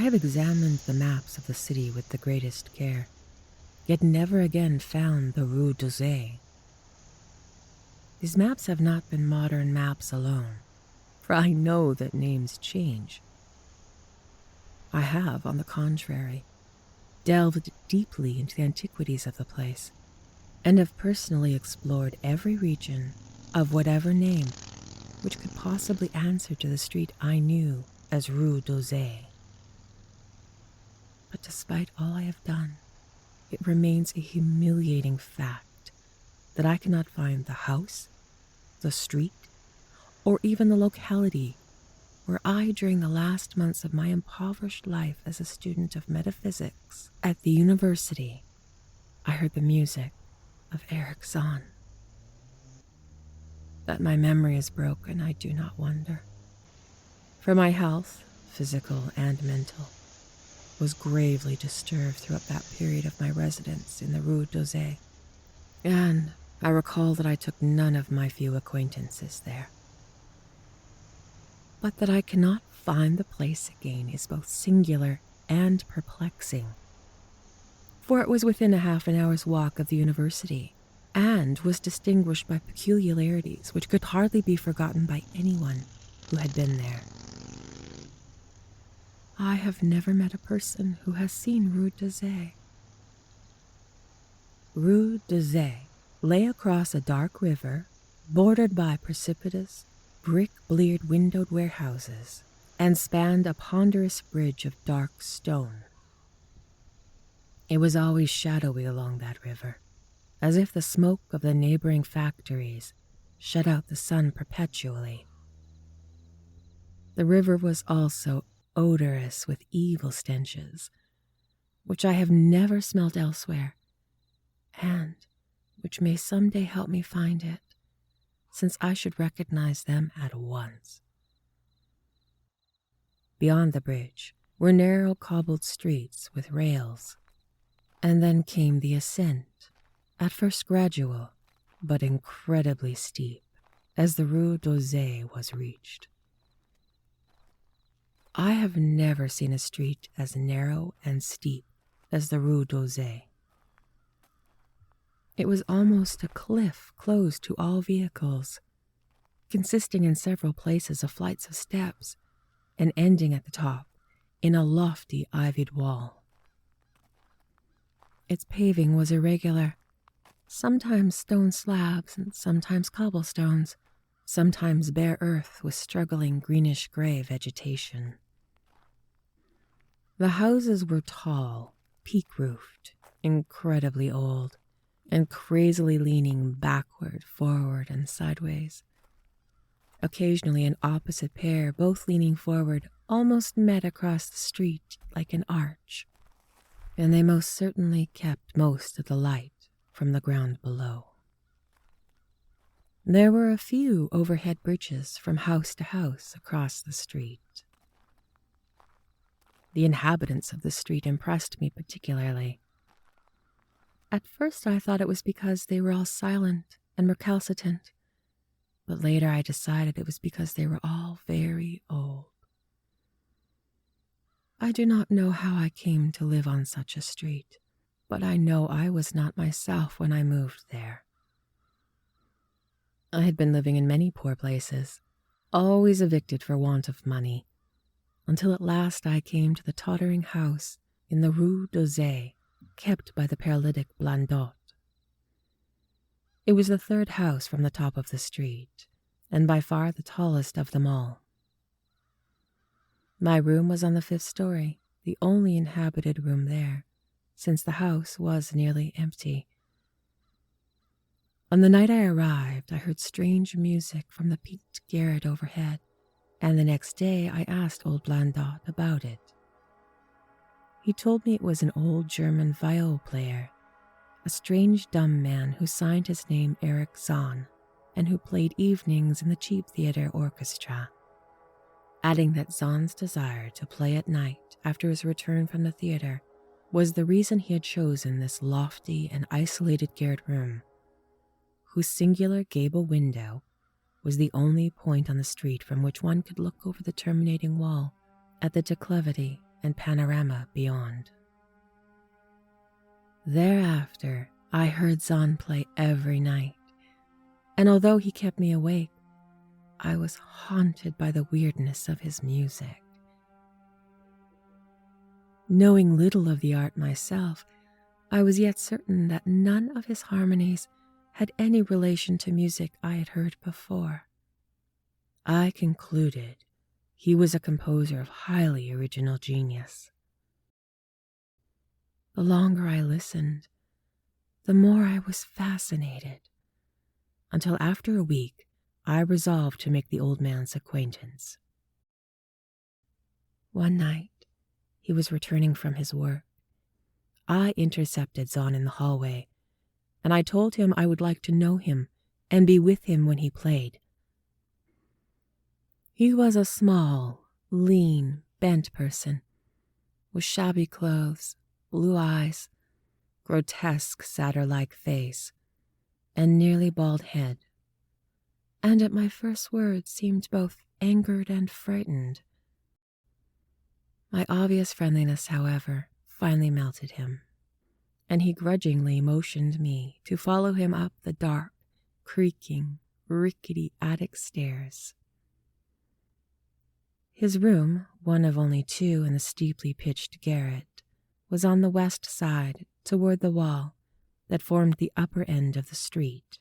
have examined the maps of the city with the greatest care, yet never again found the Rue d'Orsay. These maps have not been modern maps alone, for I know that names change. I have, on the contrary, delved deeply into the antiquities of the place, and have personally explored every region of whatever name which could possibly answer to the street I knew as Rue d'Orsay. But despite all I have done, it remains a humiliating fact that I cannot find the house, the street, or even the locality where I, during the last months of my impoverished life as a student of metaphysics at the university, I heard the music of Eric Zahn. That my memory is broken, I do not wonder. For my health, physical and mental, was gravely disturbed throughout that period of my residence in the Rue d'Orsay, and I recall that I took none of my few acquaintances there. But that I cannot find the place again is both singular and perplexing, for it was within a half an hour's walk of the university, and was distinguished by peculiarities which could hardly be forgotten by anyone who had been there. I have never met a person who has seen Rue d'Orsay. Rue d'Orsay lay across a dark river bordered by precipitous, brick-bleared windowed warehouses, and spanned a ponderous bridge of dark stone. It was always shadowy along that river, as if the smoke of the neighboring factories shut out the sun perpetually. The river was also odorous with evil stenches, which I have never smelt elsewhere, and which may someday help me find it, since I should recognize them at once. Beyond the bridge were narrow cobbled streets with rails, and then came the ascent, at first gradual, but incredibly steep, as the Rue d'Orsay was reached. I have never seen a street as narrow and steep as the Rue d'Orsay. It was almost a cliff closed to all vehicles, consisting in several places of flights of steps, and ending at the top in a lofty ivied wall. Its paving was irregular, sometimes stone slabs and sometimes cobblestones, sometimes bare earth with struggling greenish-gray vegetation. The houses were tall, peak-roofed, incredibly old, and crazily leaning backward, forward, and sideways. Occasionally an opposite pair, both leaning forward, almost met across the street like an arch, and they most certainly kept most of the light from the ground below. There were a few overhead bridges from house to house across the street. The inhabitants of the street impressed me particularly. At first I thought it was because they were all silent and recalcitrant, but later I decided it was because they were all very old. I do not know how I came to live on such a street, but I know I was not myself when I moved there. I had been living in many poor places, always evicted for want of money, until at last I came to the tottering house in the Rue d'Orsay, kept by the paralytic Blandot. It was the third house from the top of the street, and by far the tallest of them all. My room was on the 5th story, the only inhabited room there, since the house was nearly empty. On the night I arrived, I heard strange music from the peaked garret overhead, and the next day I asked old Blandot about it. He told me it was an old German viol player, a strange dumb man who signed his name Eric Zahn, and who played evenings in the cheap theater orchestra, adding that Zahn's desire to play at night after his return from the theater was the reason he had chosen this lofty and isolated garret room, whose singular gable window was the only point on the street from which one could look over the terminating wall at the declivity and panorama beyond. Thereafter, I heard Zahn play every night, and although he kept me awake, I was haunted by the weirdness of his music. Knowing little of the art myself, I was yet certain that none of his harmonies had any relation to music I had heard before. I concluded he was a composer of highly original genius. The longer I listened, the more I was fascinated, until after a week, I resolved to make the old man's acquaintance. One night, he was returning from his work. I intercepted Zahn in the hallway, and I told him I would like to know him and be with him when he played. He was a small, lean, bent person, with shabby clothes, blue eyes, grotesque satyr-like face, and nearly bald head, and at my first words seemed both angered and frightened. My obvious friendliness, however, finally melted him, and he grudgingly motioned me to follow him up the dark, creaking, rickety attic stairs. His room, one of only two in the steeply pitched garret, was on the west side toward the wall that formed the upper end of the street.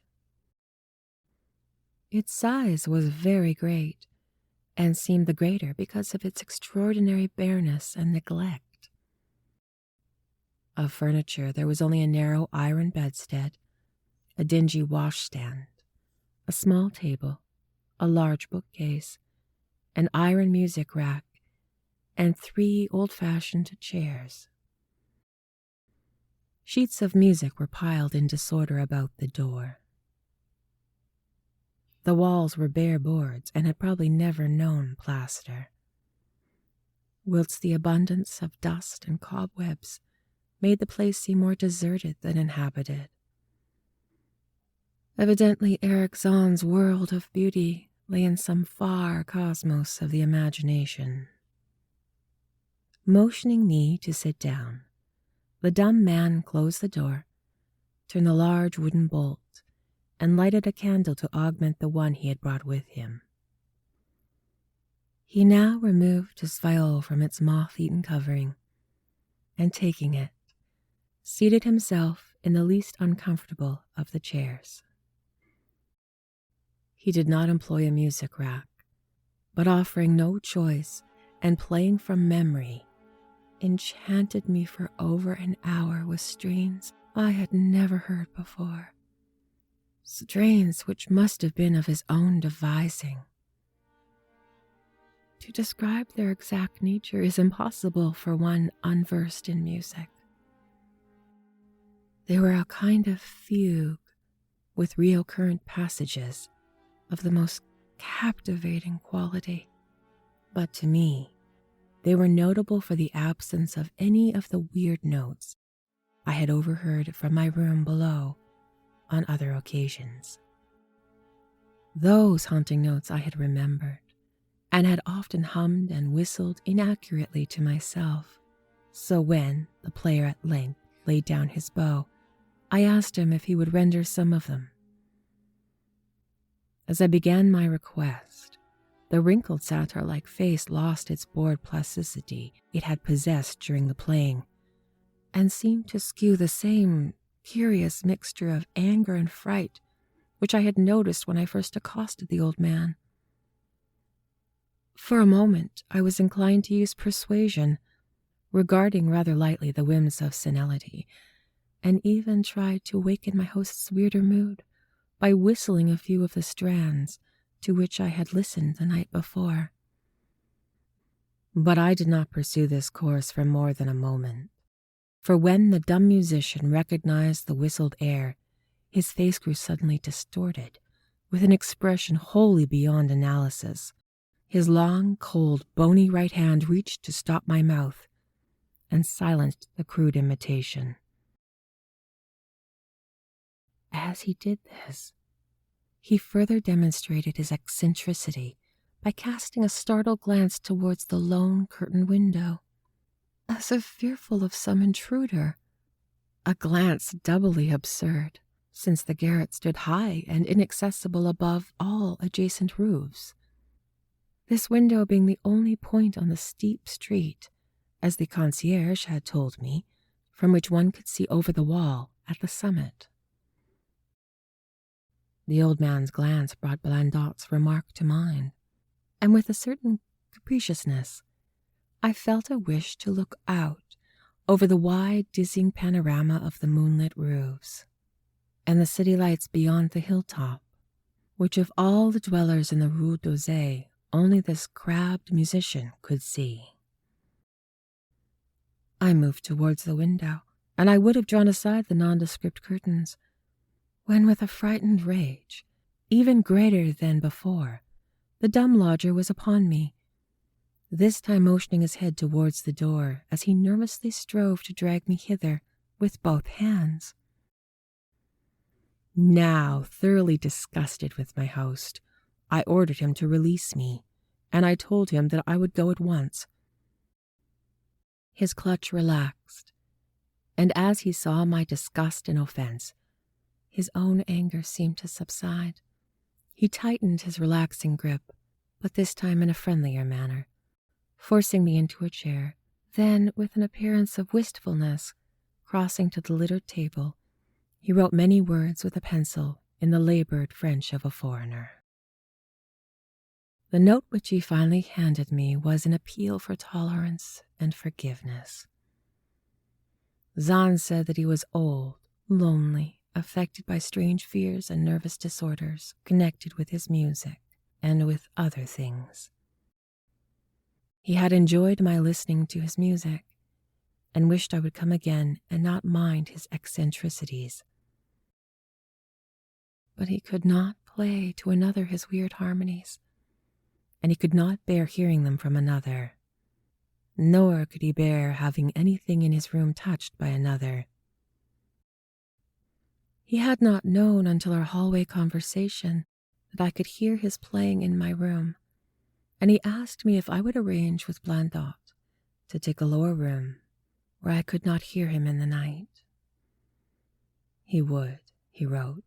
Its size was very great, and seemed the greater because of its extraordinary bareness and neglect. Of furniture, there was only a narrow iron bedstead, a dingy washstand, a small table, a large bookcase, an iron music rack, and 3 old-fashioned chairs. Sheets of music were piled in disorder about the door. The walls were bare boards and had probably never known plaster, whilst the abundance of dust and cobwebs made the place seem more deserted than inhabited. Evidently, Eric Zahn's world of beauty lay in some far cosmos of the imagination. Motioning me to sit down, the dumb man closed the door, turned the large wooden bolt, and lighted a candle to augment the one he had brought with him. He now removed his viol from its moth-eaten covering, and taking it, seated himself in the least uncomfortable of the chairs. He did not employ a music rack, but offering no choice and playing from memory, enchanted me for over an hour with strains I had never heard before. Strains which must have been of his own devising. To describe their exact nature is impossible for one unversed in music. They were a kind of fugue with recurrent passages of the most captivating quality, but to me, they were notable for the absence of any of the weird notes I had overheard from my room below on other occasions. Those haunting notes I had remembered, and had often hummed and whistled inaccurately to myself. So when the player at length laid down his bow, I asked him if he would render some of them. As I began my request, the wrinkled satyr-like face lost its bored plasticity it had possessed during the playing, and seemed to skew the same curious mixture of anger and fright which I had noticed when I first accosted the old man. For a moment, I was inclined to use persuasion, regarding rather lightly the whims of senility, and even tried to awaken my host's weirder mood by whistling a few of the strands to which I had listened the night before. But I did not pursue this course for more than a moment, for when the dumb musician recognized the whistled air, his face grew suddenly distorted, with an expression wholly beyond analysis. His long, cold, bony right hand reached to stop my mouth and silenced the crude imitation. As he did this, he further demonstrated his eccentricity by casting a startled glance towards the lone curtained window. as if fearful of some intruder, a glance doubly absurd, since the garret stood high and inaccessible above all adjacent roofs, this window being the only point on the steep street, as the concierge had told me, from which one could see over the wall at the summit. The old man's glance brought Blandot's remark to mind, and with a certain capriciousness, I felt a wish to look out over the wide, dizzying panorama of the moonlit roofs, and the city lights beyond the hilltop, which of all the dwellers in the Rue d'Orsay only this crabbed musician could see. I moved towards the window, and I would have drawn aside the nondescript curtains, when with a frightened rage, even greater than before, the dumb lodger was upon me, this time motioning his head towards the door as he nervously strove to drag me hither with both hands. Now, thoroughly disgusted with my host, I ordered him to release me, and I told him that I would go at once. His clutch relaxed, and as he saw my disgust and offense, his own anger seemed to subside. He tightened his relaxing grip, but this time in a friendlier manner, forcing me into a chair. Then, with an appearance of wistfulness, crossing to the littered table, he wrote many words with a pencil in the labored French of a foreigner. The note which he finally handed me was an appeal for tolerance and forgiveness. Zahn said that he was old, lonely, affected by strange fears and nervous disorders connected with his music and with other things. He had enjoyed my listening to his music and wished I would come again and not mind his eccentricities. But he could not play to another his weird harmonies, and he could not bear hearing them from another, nor could he bear having anything in his room touched by another. He had not known until our hallway conversation that I could hear his playing in my room, and he asked me if I would arrange with Blandot to take a lower room where I could not hear him in the night. He would, he wrote,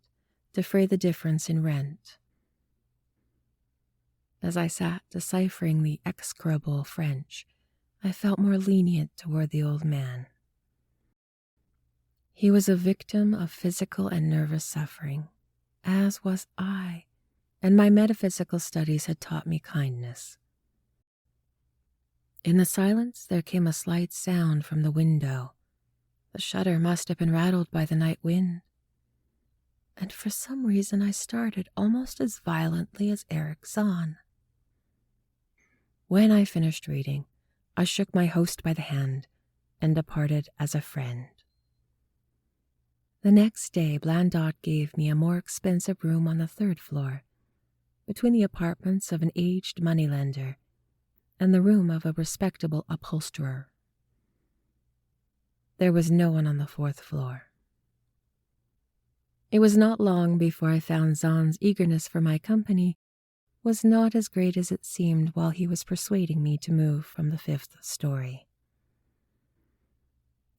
defray the difference in rent. As I sat deciphering the execrable French, I felt more lenient toward the old man. He was a victim of physical and nervous suffering, as was I, and my metaphysical studies had taught me kindness. In the silence there came a slight sound from the window. The shutter must have been rattled by the night wind, and for some reason I started almost as violently as Eric Zahn. When I finished reading, I shook my host by the hand and departed as a friend. The next day, Blandot gave me a more expensive room on the 3rd floor, between the apartments of an aged moneylender and the room of a respectable upholsterer. There was no one on the 4th floor. It was not long before I found Zahn's eagerness for my company was not as great as it seemed while he was persuading me to move from the 5th story.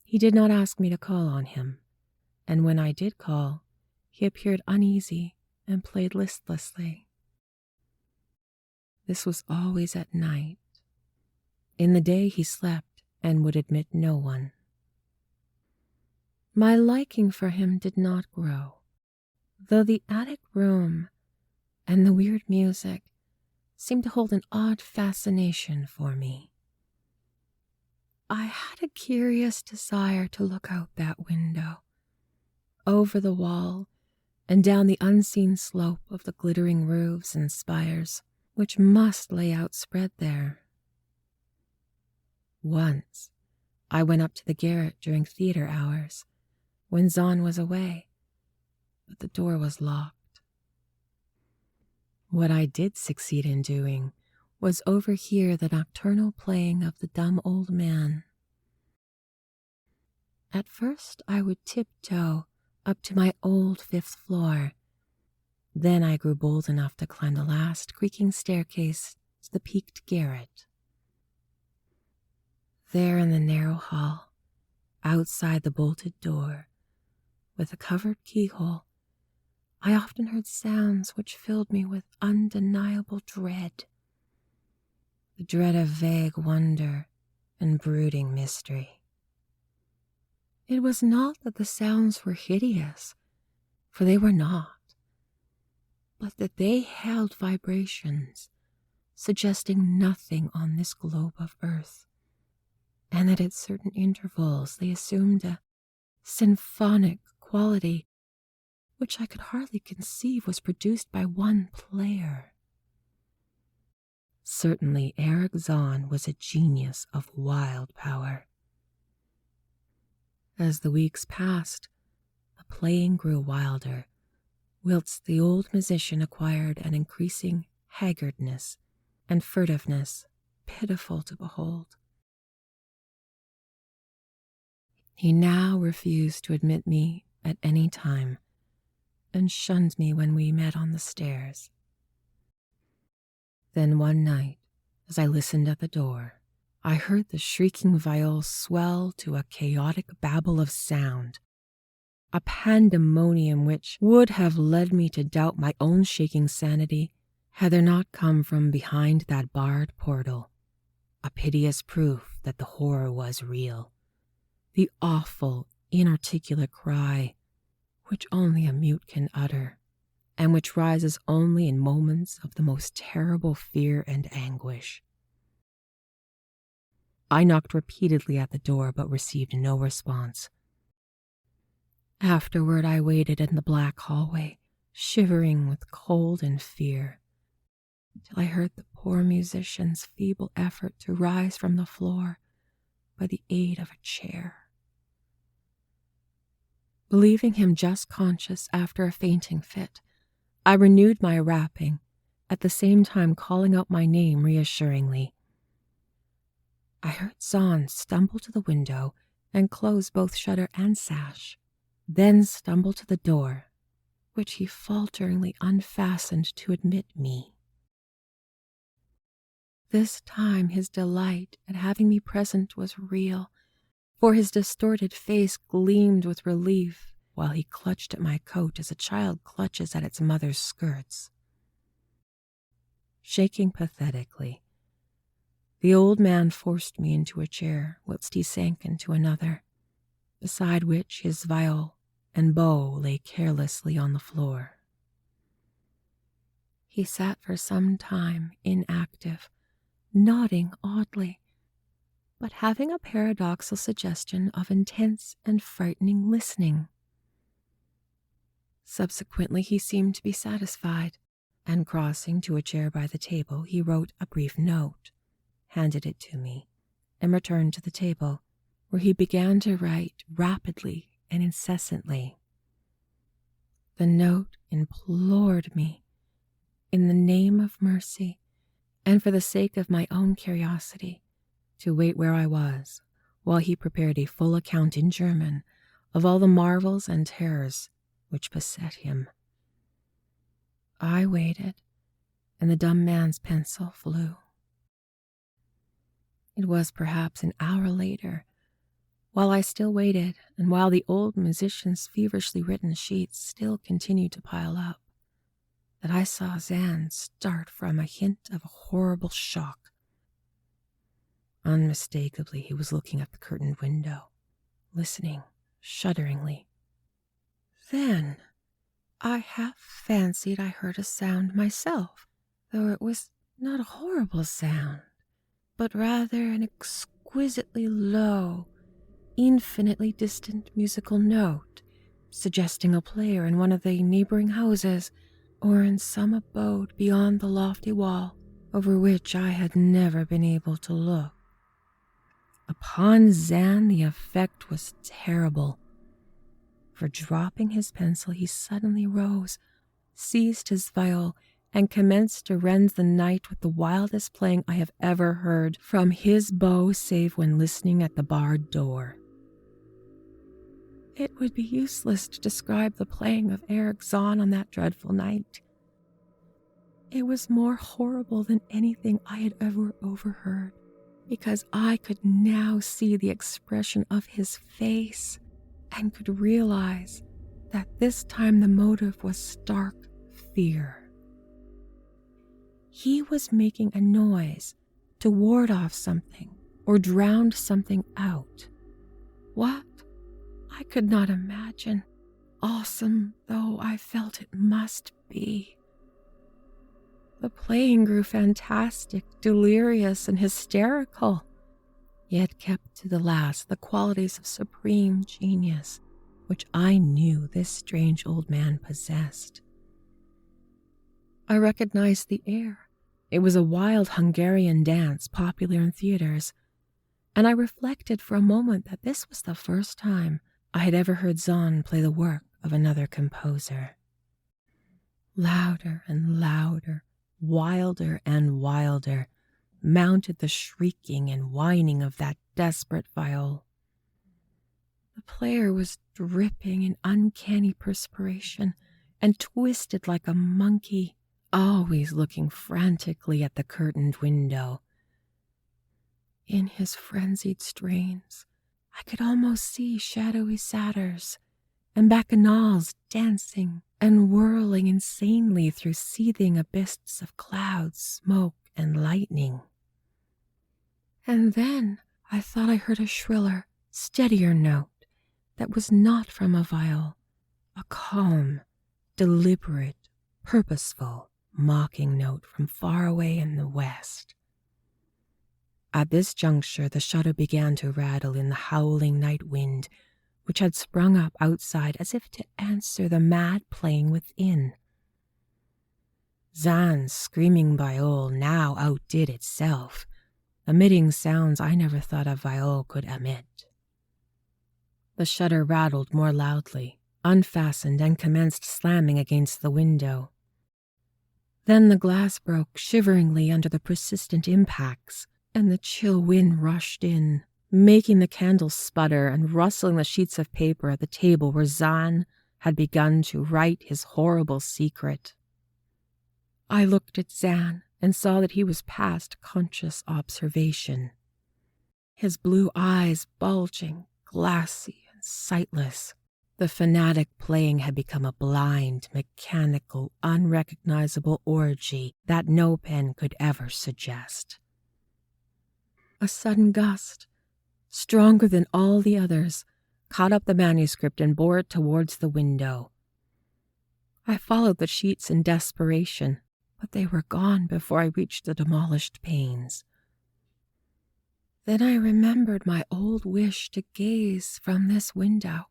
He did not ask me to call on him, and when I did call, he appeared uneasy and played listlessly. This was always at night. In the day he slept and would admit no one. My liking for him did not grow, though the attic room and the weird music seemed to hold an odd fascination for me. I had a curious desire to look out that window, over the wall, and down the unseen slope of the glittering roofs and spires which must lay outspread there. Once, I went up to the garret during theater hours, when Zahn was away, but the door was locked. What I did succeed in doing was overhear the nocturnal playing of the dumb old man. At first I would tiptoe up to my old 5th floor. Then I grew bold enough to climb the last creaking staircase to the peaked garret. There in the narrow hall, outside the bolted door, with a covered keyhole, I often heard sounds which filled me with undeniable dread. The dread of vague wonder and brooding mystery. It was not that the sounds were hideous, for they were not, but that they held vibrations suggesting nothing on this globe of earth, and that at certain intervals they assumed a symphonic quality which I could hardly conceive was produced by one player. Certainly Eric Zahn was a genius of wild power. As the weeks passed, the playing grew wilder, whilst the old musician acquired an increasing haggardness and furtiveness pitiful to behold. He now refused to admit me at any time, and shunned me when we met on the stairs. Then one night, as I listened at the door, I heard the shrieking viol swell to a chaotic babble of sound, a pandemonium which would have led me to doubt my own shaking sanity had there not come from behind that barred portal a piteous proof that the horror was real, the awful, inarticulate cry which only a mute can utter, and which rises only in moments of the most terrible fear and anguish. I knocked repeatedly at the door but received no response. Afterward I waited in the black hallway, shivering with cold and fear, till I heard the poor musician's feeble effort to rise from the floor by the aid of a chair. Believing him just conscious after a fainting fit, I renewed my rapping, at the same time calling out my name reassuringly. I heard Zahn stumble to the window and close both shutter and sash, then stumble to the door, which he falteringly unfastened to admit me. This time his delight at having me present was real, for his distorted face gleamed with relief while he clutched at my coat as a child clutches at its mother's skirts. Shaking pathetically, the old man forced me into a chair whilst he sank into another, beside which his viol and bow lay carelessly on the floor. He sat for some time inactive, nodding oddly, but having a paradoxical suggestion of intense and frightening listening. Subsequently, he seemed to be satisfied, and crossing to a chair by the table, he wrote a brief note, handed it to me, and returned to the table, where he began to write rapidly and incessantly. The note implored me, in the name of mercy, and for the sake of my own curiosity, to wait where I was, while he prepared a full account in German of all the marvels and terrors which beset him. I waited, and the dumb man's pencil flew. It was perhaps an hour later, while I still waited, and while the old musician's feverishly written sheets still continued to pile up, that I saw Zahn start from a hint of a horrible shock. Unmistakably, he was looking at the curtained window, listening shudderingly. Then I half fancied I heard a sound myself, though it was not a horrible sound, but rather an exquisitely low, infinitely distant musical note, suggesting a player in one of the neighboring houses, or in some abode beyond the lofty wall over which I had never been able to look. Upon Zahn the effect was terrible, for dropping his pencil he suddenly rose, seized his viol, and commenced to rend the night with the wildest playing I have ever heard from his bow save when listening at the barred door. It would be useless to describe the playing of Eric Zahn on that dreadful night. It was more horrible than anything I had ever overheard. because I could now see the expression of his face and could realize that this time the motive was stark fear. He was making a noise to ward off something or drown something out. What? I could not imagine, awesome though I felt it must be. The playing grew fantastic, delirious, and hysterical, yet kept to the last the qualities of supreme genius, which I knew this strange old man possessed. I recognized the air. It was a wild Hungarian dance popular in theaters, and I reflected for a moment that this was the first time I had ever heard Zahn play the work of another composer. Louder and louder, wilder and wilder, mounted the shrieking and whining of that desperate viol. The player was dripping in uncanny perspiration and twisted like a monkey, always looking frantically at the curtained window. In his frenzied strains, I could almost see shadowy satyrs and bacchanals dancing and whirling insanely through seething abysses of clouds, smoke, and lightning. And then I thought I heard a shriller, steadier note that was not from a viol, a calm, deliberate, purposeful, mocking note from far away in the west. At this juncture, the shutter began to rattle in the howling night wind, which had sprung up outside as if to answer the mad playing within. Zahn's screaming viol now outdid itself, emitting sounds I never thought a viol could emit. The shutter rattled more loudly, unfastened, and commenced slamming against the window. Then the glass broke shiveringly under the persistent impacts, and the chill wind rushed in, making the candles sputter and rustling the sheets of paper at the table where Zahn had begun to write his horrible secret. I looked at Zahn and saw that he was past conscious observation, his blue eyes bulging, glassy and sightless. The fanatic playing had become a blind, mechanical, unrecognizable orgy that no pen could ever suggest. A sudden gust, stronger than all the others, caught up the manuscript and bore it towards the window. I followed the sheets in desperation, but they were gone before I reached the demolished panes. Then I remembered my old wish to gaze from this window,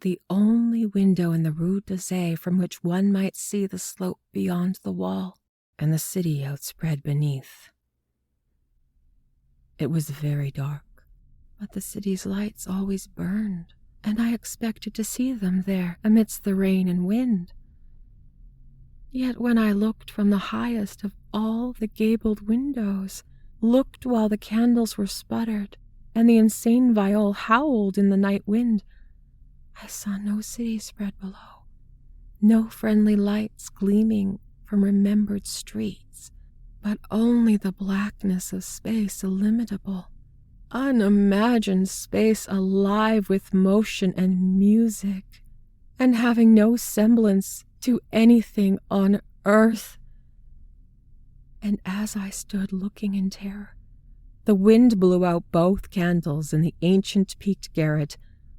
the only window in the Rue d'Azay from which one might see the slope beyond the wall and the city outspread beneath. It was very dark, but the city's lights always burned, and I expected to see them there amidst the rain and wind. Yet when I looked from the highest of all the gabled windows, looked while the candles were sputtered and the insane viol howled in the night wind, I saw no city spread below, no friendly lights gleaming from remembered streets, but only the blackness of space illimitable, unimagined space alive with motion and music, and having no semblance to anything on earth. And as I stood looking in terror, the wind blew out both candles in the ancient peaked garret,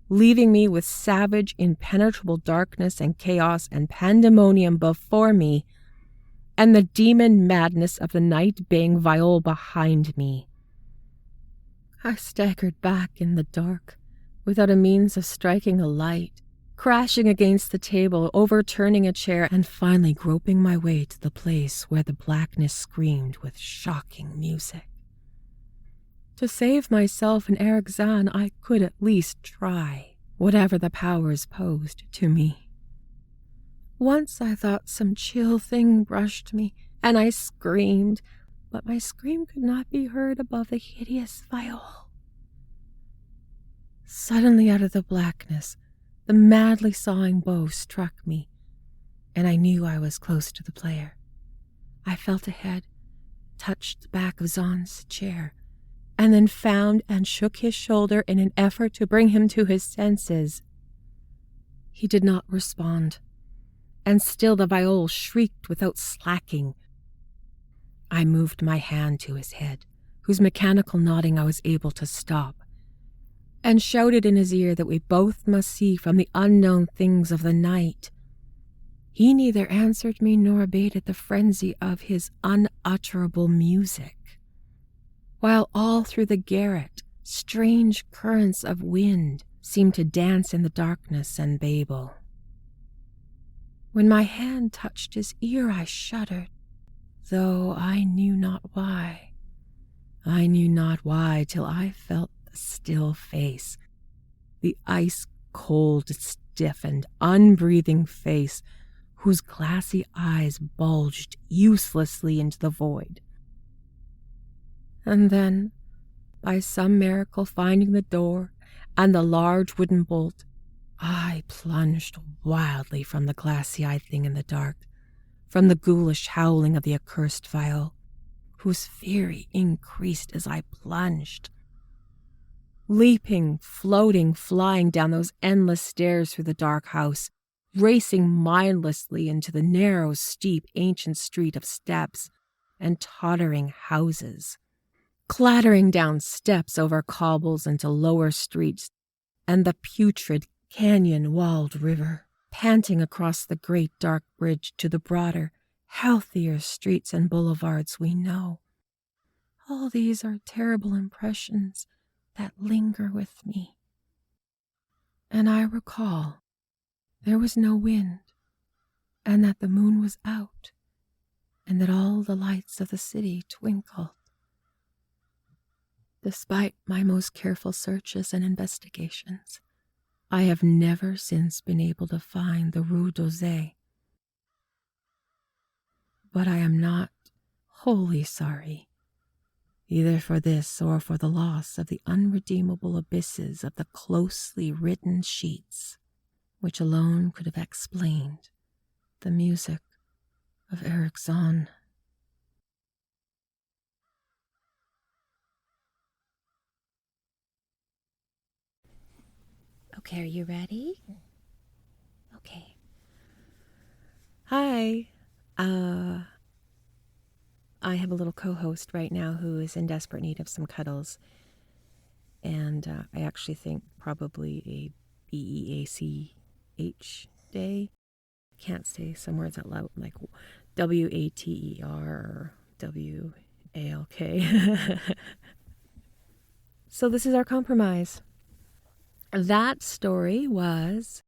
leaving me with savage, impenetrable darkness and chaos and pandemonium before me, and the demon madness of the night-baying viol behind me. I staggered back in the dark, without a means of striking a light, crashing against the table, overturning a chair, and finally groping my way to the place where the blackness screamed with shocking music. To save myself and Eric Zahn, I could at least try, whatever the powers posed to me. Once I thought some chill thing brushed me, and I screamed, but my scream could not be heard above the hideous viol. Suddenly out of the blackness, the madly sawing bow struck me, and I knew I was close to the player. I felt ahead, touched the back of Zahn's chair, and then found and shook his shoulder in an effort to bring him to his senses. He did not respond, and still the viol shrieked without slacking. I moved my hand to his head, whose mechanical nodding I was able to stop, and shouted in his ear that we both must see from the unknown things of the night. He neither answered me nor abated the frenzy of his unutterable music, while all through the garret strange currents of wind seemed to dance in the darkness and babble. When my hand touched his ear, I shuddered, though I knew not why. I knew not why till I felt the still face, the ice-cold, stiffened, unbreathing face, whose glassy eyes bulged uselessly into the void. And then, by some miracle finding the door and the large wooden bolt, I plunged wildly from the glassy-eyed thing in the dark, from the ghoulish howling of the accursed viol, whose fury increased as I plunged. Leaping, floating, flying down those endless stairs through the dark house, racing mindlessly into the narrow, steep, ancient street of steps and tottering houses, clattering down steps over cobbles into lower streets and the putrid, canyon-walled river, panting across the great dark bridge to the broader, healthier streets and boulevards we know. All these are terrible impressions that linger with me. And I recall there was no wind, and that the moon was out, and that all the lights of the city twinkled. Despite my most careful searches and investigations, I have never since been able to find the Rue d'Orsay. But I am not wholly sorry, either for this or for the loss of the unredeemable abysses of the closely written sheets, which alone could have explained the music of Erickson. Okay, are you ready? Okay. Hi. I have a little co-host right now who is in desperate need of some cuddles. And I actually think probably a BEACH day. Can't say some words out loud, like WATER or WALK. So this is our compromise. That story was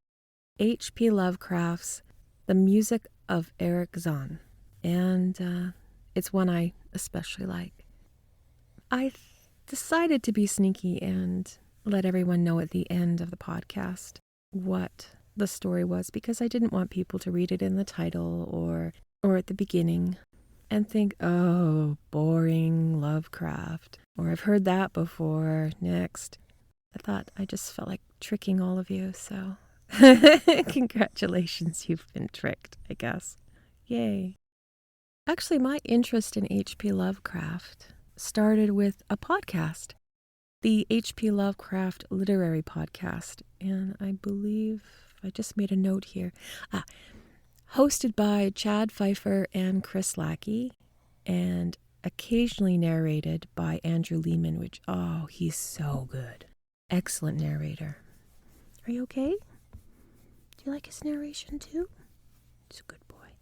H.P. Lovecraft's The Music of Erickson, and it's one I especially like. I decided to be sneaky and let everyone know at the end of the podcast what the story was, because I didn't want people to read it in the title or at the beginning and think, oh, boring Lovecraft, or I've heard that before, next. I thought I just felt like tricking all of you, so congratulations, you've been tricked, I guess. Yay. Actually, my interest in H.P. Lovecraft started with a podcast, the H.P. Lovecraft Literary Podcast, and I believe I just made a note here. Hosted by Chad Pfeiffer and Chris Lackey, and occasionally narrated by Andrew Lehman, which, oh, he's so good. Excellent narrator. Are you okay? Do you like his narration too? He's a good boy.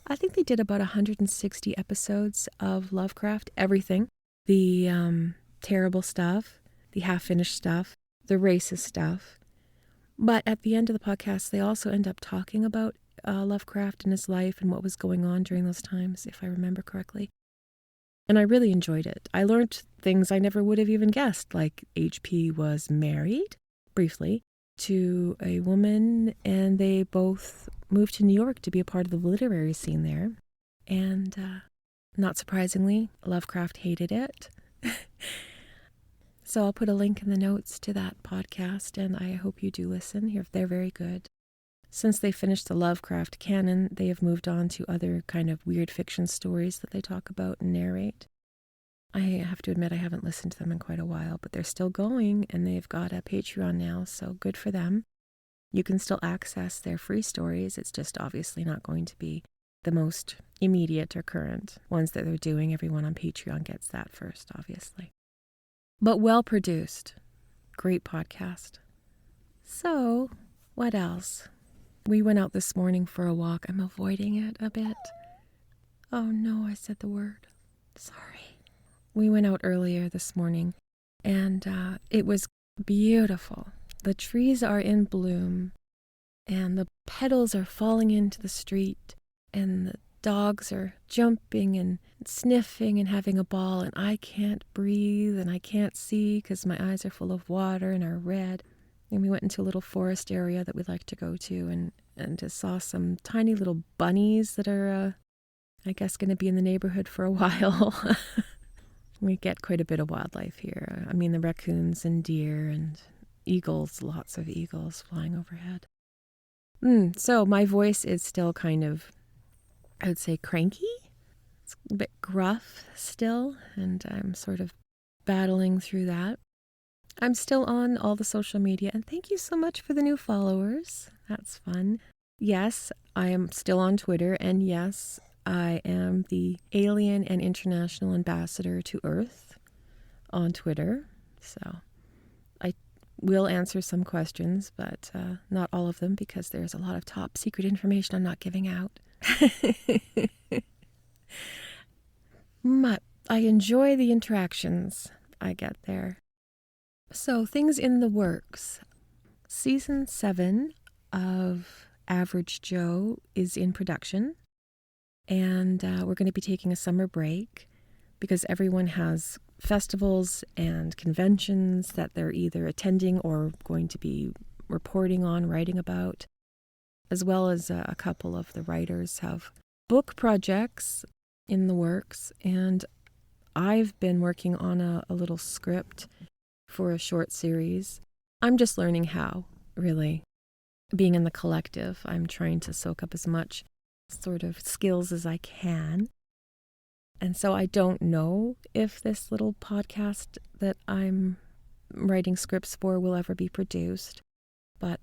I think they did about 160 episodes of Lovecraft, everything. The terrible stuff, the half-finished stuff, the racist stuff. But at the end of the podcast, they also end up talking about Lovecraft and his life and what was going on during those times, if I remember correctly. And I really enjoyed it. I learned things I never would have even guessed, like H.P. was married, briefly, to a woman, and they both moved to New York to be a part of the literary scene there. And not surprisingly, Lovecraft hated it. So I'll put a link in the notes to that podcast, and I hope you do listen. They're very good. Since they finished the Lovecraft canon, they have moved on to other kind of weird fiction stories that they talk about and narrate. I have to admit I haven't listened to them in quite a while, but they're still going, and they've got a Patreon now, so good for them. You can still access their free stories. It's just obviously not going to be the most immediate or current ones that they're doing. Everyone on Patreon gets that first, obviously. But well produced. Great podcast. So, what else? We went out this morning for a walk. I'm avoiding it a bit. Oh no, I said the word. Sorry. We went out earlier this morning, and it was beautiful. The trees are in bloom, and the petals are falling into the street, and the dogs are jumping and sniffing and having a ball, and I can't breathe and I can't see because my eyes are full of water and are red. And we went into a little forest area that we like to go to, and just saw some tiny little bunnies that are, I guess, going to be in the neighborhood for a while. We get quite a bit of wildlife here. I mean, the raccoons and deer and eagles, lots of eagles flying overhead. So my voice is still kind of, I would say, cranky. It's a bit gruff still, and I'm sort of battling through that. I'm still on all the social media, and thank you so much for the new followers. That's fun. Yes, I am still on Twitter, and yes, I am the Alien and International Ambassador to Earth on Twitter. So I will answer some questions, but not all of them, because there's a lot of top secret information I'm not giving out. But I enjoy the interactions I get there. So, things in the works. Season 7 of Average Joe is in production, and we're going to be taking a summer break because everyone has festivals and conventions that they're either attending or going to be reporting on, writing about, as well as a couple of the writers have book projects in the works, and I've been working on a little script for a short series. I'm just learning how, really. Being in the collective, I'm trying to soak up as much sort of skills as I can. And so I don't know if this little podcast that I'm writing scripts for will ever be produced, but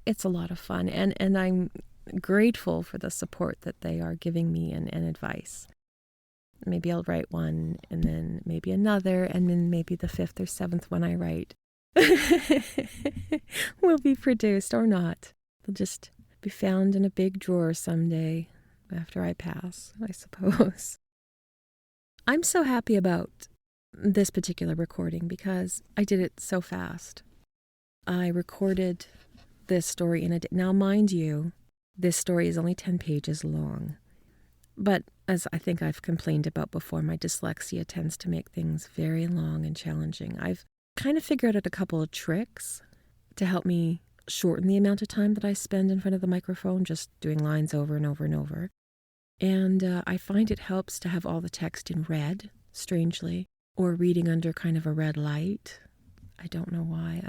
it's a lot of fun. And I'm grateful for the support that they are giving me and advice. Maybe I'll write one, and then maybe another, and then maybe the 5th or 7th one I write will be produced or not. They'll just be found in a big drawer someday after I pass, I suppose. I'm so happy about this particular recording because I did it so fast. I recorded this story in a day. Now, mind you, this story is only 10 pages long. But as I think I've complained about before, my dyslexia tends to make things very long and challenging. I've kind of figured out a couple of tricks to help me shorten the amount of time that I spend in front of the microphone, just doing lines over and over and over. And I find it helps to have all the text in red, strangely, or reading under kind of a red light. I don't know why.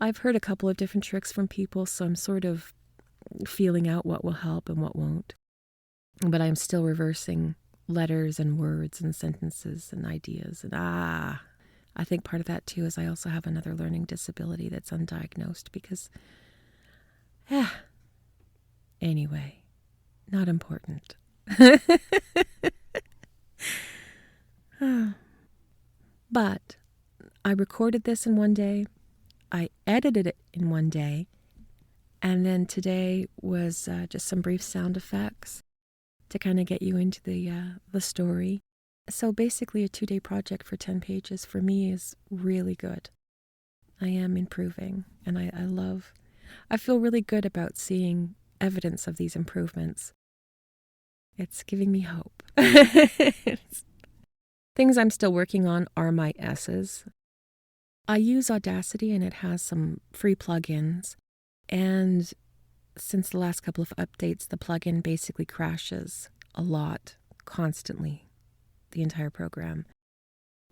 I've heard a couple of different tricks from people, so I'm sort of feeling out what will help and what won't. But I'm still reversing letters and words and sentences and ideas. And I think part of that too is I also have another learning disability that's undiagnosed because, anyway, not important. But I recorded this in one day. I edited it in one day. And then today was just some brief sound effects to kind of get you into the story. So basically a 2-day project for 10 pages for me is really good. I am improving, and I feel really good about seeing evidence of these improvements. It's giving me hope. Things I'm still working on are my S's. I use Audacity, and it has some free plugins, and since the last couple of updates, the plugin basically crashes a lot, constantly, the entire program.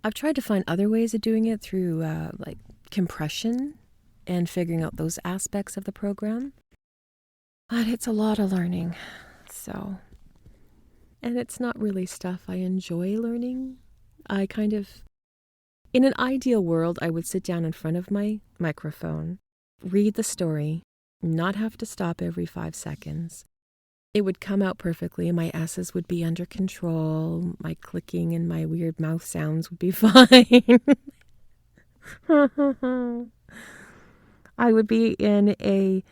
I've tried to find other ways of doing it through like compression and figuring out those aspects of the program. But it's a lot of learning, so. And it's not really stuff I enjoy learning. I kind of, in an ideal world, I would sit down in front of my microphone, read the story, not have to stop every 5 seconds. It would come out perfectly. My S's would be under control. My clicking and my weird mouth sounds would be fine. I would be in a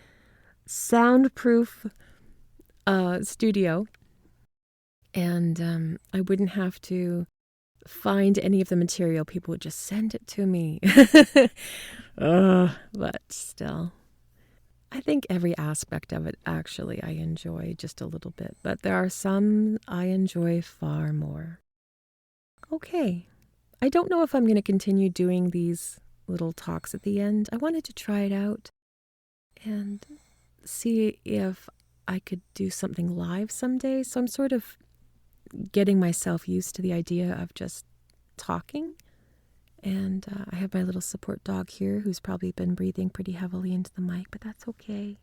soundproof studio, and I wouldn't have to find any of the material. People would just send it to me. But still, I think every aspect of it actually I enjoy just a little bit, but there are some I enjoy far more. Okay, I don't know if I'm going to continue doing these little talks at the end. I wanted to try it out and see if I could do something live someday. So I'm sort of getting myself used to the idea of just talking. And I have my little support dog here who's probably been breathing pretty heavily into the mic, but that's okay.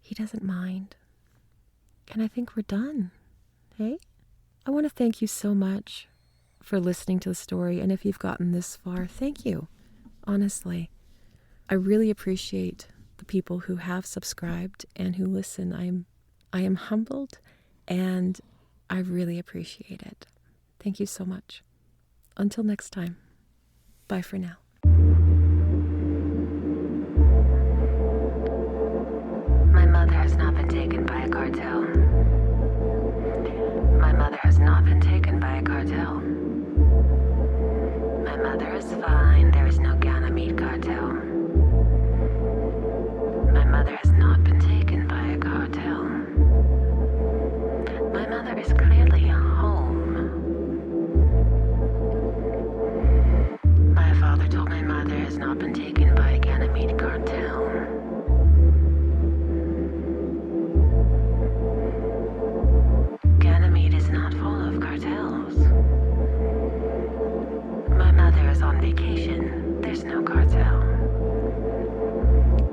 He doesn't mind. And I think we're done. Hey? I want to thank you so much for listening to the story. And if you've gotten this far, thank you. Honestly, I really appreciate the people who have subscribed and who listen. I am humbled, and I really appreciate it. Thank you so much. Until next time, bye for now. My mother has not been taken by a cartel. My mother has not been taken by a cartel. My mother is fine. There is no Ganymede cartel. My mother has not been taken by a cartel. My mother is clearly home. My father told my mother has not been taken by a Ganymede cartel. Ganymede is not full of cartels. My mother is on vacation. There's no cartel.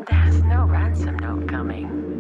There's no ransom note coming.